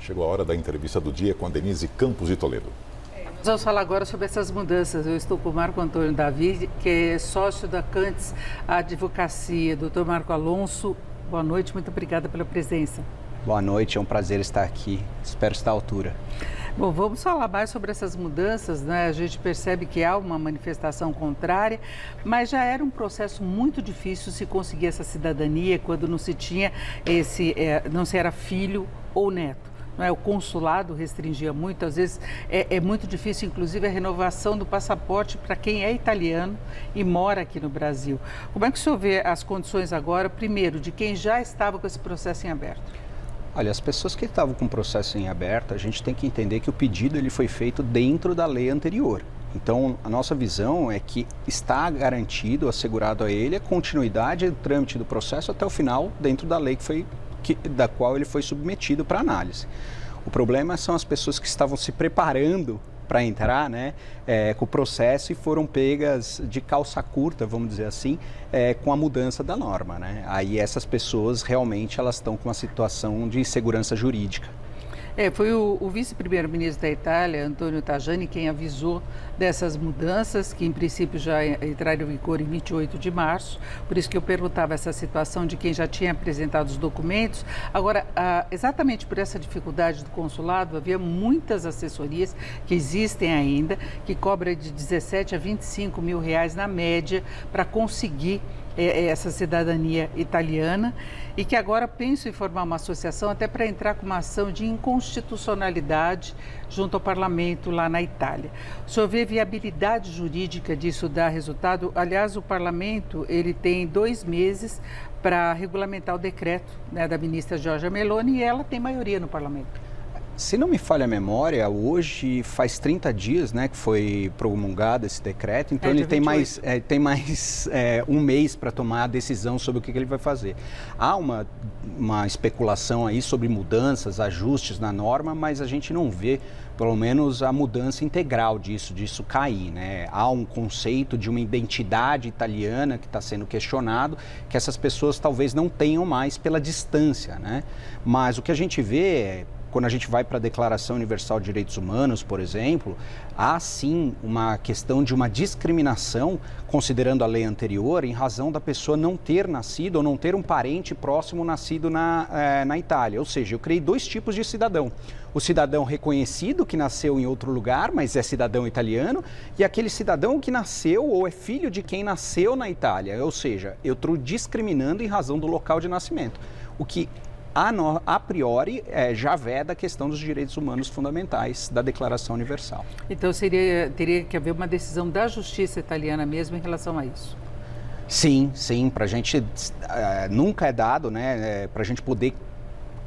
Chegou a hora da entrevista do dia com a Denise Campos de Toledo. Nós vamos falar agora sobre essas mudanças. Eu estou com o Marco Antônio Davi, que é sócio da Cantes Advocacia. Doutor Marco Alonso, boa noite, muito obrigada pela presença. Boa noite, é um prazer estar aqui, espero estar à altura. Bom, vamos falar mais sobre essas mudanças, né? A gente percebe que há uma manifestação contrária, mas já era um processo muito difícil se conseguir essa cidadania quando não se tinha não se era filho ou neto. Não é? O consulado restringia muito, às vezes é muito difícil, inclusive, a renovação do passaporte para quem é italiano e mora aqui no Brasil. Como é que o senhor vê as condições agora, primeiro, de quem já estava com esse processo em aberto? Olha, as pessoas que estavam com o processo em aberto, a gente tem que entender que o pedido ele foi feito dentro da lei anterior. Então, a nossa visão é que está garantido, assegurado a ele a continuidade do trâmite do processo até o final, dentro da lei da qual ele foi submetido para análise. O problema são as pessoas que estavam se preparando para entrar, né, com o processo e foram pegas de calça curta, vamos dizer assim, com a mudança da norma, né? Aí essas pessoas realmente elas estão com uma situação de insegurança jurídica. Foi o vice-primeiro-ministro da Itália, Antonio Tajani, quem avisou dessas mudanças, que em princípio já entraram em vigor em 28 de março. Por isso que eu perguntava essa situação de quem já tinha apresentado os documentos. Agora, exatamente por essa dificuldade do consulado, havia muitas assessorias que existem ainda, que cobram de 17 a 25 mil reais na média para conseguir essa cidadania italiana e que agora penso em formar uma associação até para entrar com uma ação de inconstitucionalidade junto ao parlamento lá na Itália. O senhor vê viabilidade jurídica disso dar resultado? Aliás, o parlamento ele tem 2 meses para regulamentar o decreto, né, da ministra Giorgia Meloni e ela tem maioria no parlamento. Se não me falha a memória, hoje faz 30 dias, né, que foi promulgado esse decreto, então ele tem mais um mês para tomar a decisão sobre o que ele vai fazer. Há uma especulação aí sobre mudanças, ajustes na norma, mas a gente não vê, pelo menos, a mudança integral disso cair, né? Há um conceito de uma identidade italiana que está sendo questionado, que essas pessoas talvez não tenham mais pela distância, né? Mas o que a gente vê quando a gente vai para a Declaração Universal de Direitos Humanos, por exemplo, há sim uma questão de uma discriminação, considerando a lei anterior, em razão da pessoa não ter nascido ou não ter um parente próximo nascido na Itália. Ou seja, eu criei 2 tipos de cidadão. O cidadão reconhecido, que nasceu em outro lugar, mas é cidadão italiano, e aquele cidadão que nasceu ou é filho de quem nasceu na Itália. Ou seja, eu estou discriminando em razão do local de nascimento. O que a priori, já veda a questão dos direitos humanos fundamentais da Declaração Universal. Então, teria que haver uma decisão da justiça italiana mesmo em relação a isso? Sim, para a gente nunca é dado, né, para a gente poder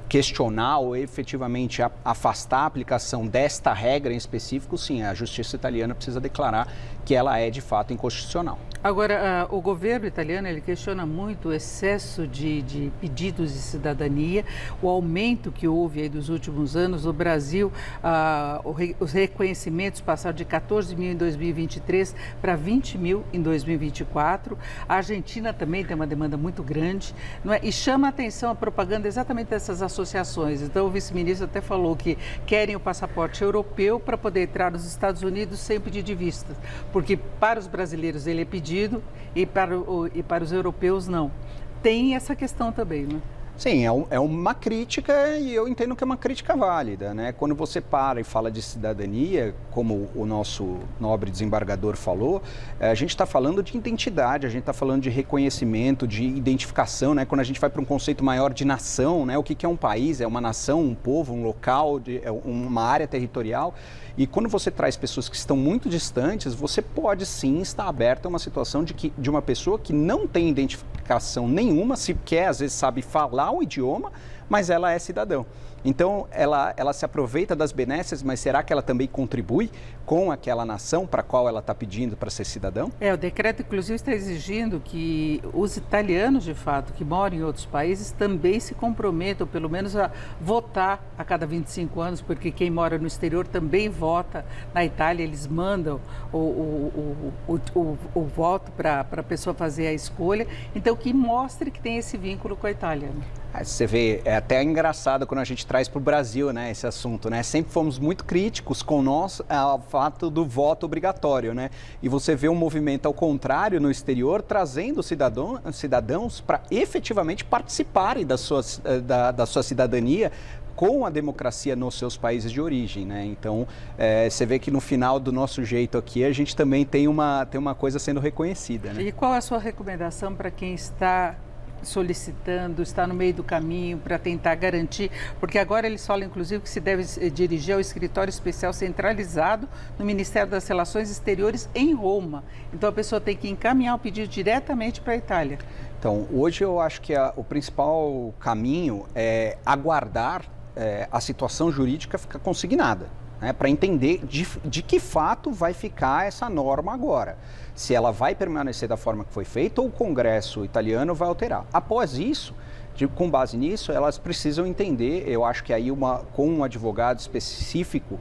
questionar ou efetivamente afastar a aplicação desta regra em específico, sim, a justiça italiana precisa declarar que ela é de fato inconstitucional. Agora, o governo italiano ele questiona muito o excesso de pedidos de cidadania, o aumento que houve aí dos últimos anos. No Brasil, os reconhecimentos passaram de 14 mil em 2023 para 20 mil em 2024. A Argentina também tem uma demanda muito grande, não é? E chama a atenção a propaganda exatamente dessas associações. Então, o vice-ministro até falou que querem o passaporte europeu para poder entrar nos Estados Unidos sem pedir de vista, porque para os brasileiros ele é pedido e para os europeus não. Tem essa questão também, né? Sim, é uma crítica e eu entendo que é uma crítica válida, né? Quando você para e fala de cidadania, como o nosso nobre desembargador falou, a gente está falando de identidade, a gente está falando de reconhecimento, de identificação, né? Quando a gente vai para um conceito maior de nação, né? O que é um país? É uma nação, um povo, um local, uma área territorial. E quando você traz pessoas que estão muito distantes, você pode sim estar aberto a uma situação de uma pessoa que não tem identificação nenhuma, sequer às vezes sabe falar o idioma, mas ela é cidadão. Então, ela se aproveita das benesses, mas será que ela também contribui com aquela nação para a qual ela está pedindo para ser cidadão? O decreto, inclusive, está exigindo que os italianos, de fato, que moram em outros países, também se comprometam, pelo menos, a votar a cada 25 anos, porque quem mora no exterior também vota. Na Itália, eles mandam o voto para a pessoa fazer a escolha. Então, que mostre que tem esse vínculo com a Itália. Você vê, É até engraçado quando a gente traz para o Brasil, né, esse assunto, né? Sempre fomos muito críticos com o fato do voto obrigatório, né? E você vê um movimento ao contrário no exterior, trazendo cidadãos para efetivamente participarem da sua cidadania com a democracia nos seus países de origem, né? Então, você vê que no final do nosso jeito aqui, a gente também tem uma coisa sendo reconhecida, né? E qual é a sua recomendação para quem está solicitando, está no meio do caminho para tentar garantir, porque agora eles falam inclusive que se deve dirigir ao escritório especial centralizado no Ministério das Relações Exteriores em Roma. Então a pessoa tem que encaminhar o pedido diretamente para a Itália. Então, hoje eu acho que o principal caminho é aguardar a situação jurídica ficar consignada, né, para entender de que fato vai ficar essa norma agora. Se ela vai permanecer da forma que foi feita ou o Congresso italiano vai alterar. Após isso, com base nisso, elas precisam entender, eu acho que aí com um advogado específico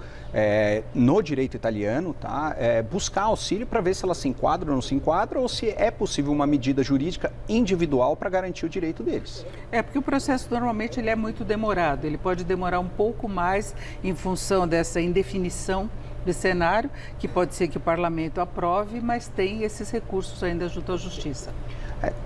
no direito italiano, tá, buscar auxílio para ver se ela se enquadra ou não se enquadra, ou se é possível uma medida jurídica individual para garantir o direito deles. Porque o processo normalmente ele é muito demorado, ele pode demorar um pouco mais em função dessa indefinição de cenário, que pode ser que o parlamento aprove, mas tem esses recursos ainda junto à justiça.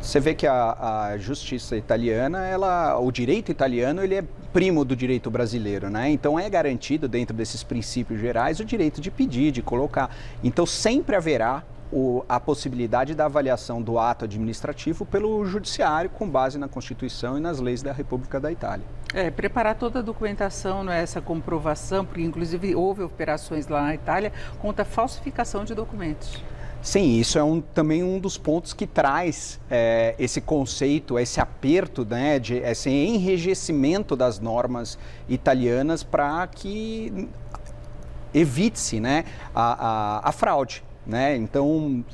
Você vê que a justiça italiana, o direito italiano, ele é primo do direito brasileiro, né? Então é garantido dentro desses princípios gerais o direito de pedir, de colocar. Então sempre haverá a possibilidade da avaliação do ato administrativo pelo judiciário com base na Constituição e nas leis da República da Itália. Preparar toda a documentação, não é, essa comprovação, porque inclusive houve operações lá na Itália contra a falsificação de documentos. Sim, isso é também um dos pontos que traz esse conceito, esse aperto, né, esse enrijecimento das normas italianas para que evite-se, né, a fraude, né? Então,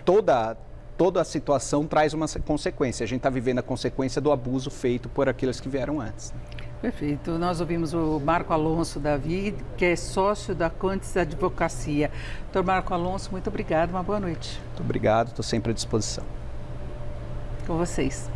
toda a situação traz uma consequência. A gente está vivendo a consequência do abuso feito por aqueles que vieram antes. Perfeito. Nós ouvimos o Marco Alonso Davi, que é sócio da Contes Advocacia. Doutor Marco Alonso, muito obrigado, uma boa noite. Muito obrigado, estou sempre à disposição. Com vocês.